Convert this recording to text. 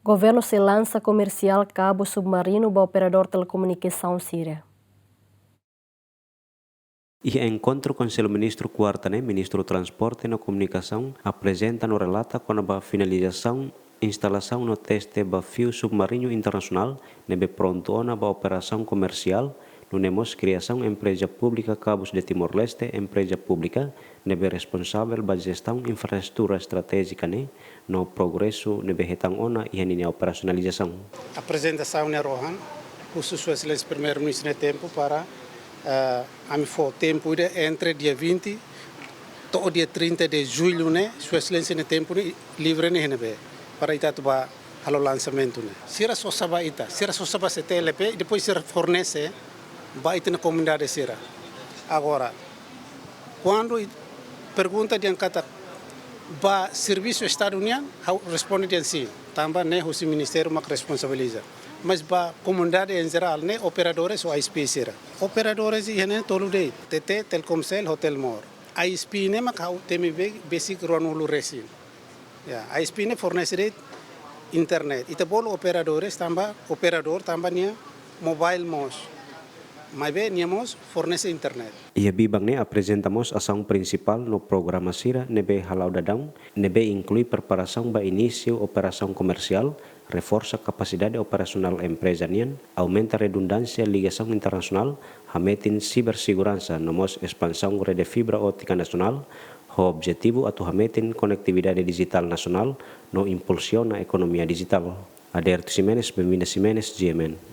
Governo se lança comercial cabo submarino para operador telecomunicação Síria. E encontro com o ministro Quartane, ministro do Transporte e Comunicação, apresenta no relata com a finalização instalação no teste do fio submarino internacional, nebe pronto na operação comercial, no nemos criação empresa pública Cabos de Timor-Leste, empresa pública, nebe responsável pela gestão infraestrutura estratégica no progresso nebe retang ona e a operacionalização. Apresentação na Rohan, o Sua Excelência Primeiro-Ministro no tempo para o tempo entre dia 20 e o dia 30 de julho, Sua Excelência no tempo livre para Itatuba ao lançamento. Sira só sabe ita, sira só sabe se TLP, depois sira fornece vai na comunidade sira. Agora, quando pergunta de ancata ba serviço estado-união, responde assim, também o Ministério mas responsabiliza. Mas ba comunidade em geral, operadores ou ISP sira. Operadores e todo day, TT, Telkomsel, Hotel Mor. ISP mas tem basic ronulu resin. A ISP fornece internet. Ita bolo operadores também mobile mos. Mas bem, fornece internet. E a bibang apresentamos ação principal no programa Sira, nebe halau dadang, nebe inclui preparação para início operação comercial, reforça capacidade operacional empresa nian, aumenta redundância ligação internacional, hametin cibersegurança, nomos expansão rede fibra óptica nacional, o objetivo atu hametin conectividade digital nacional, no impulsiona economia digital. Aderto Simenes, Bemina Simenes, GMN.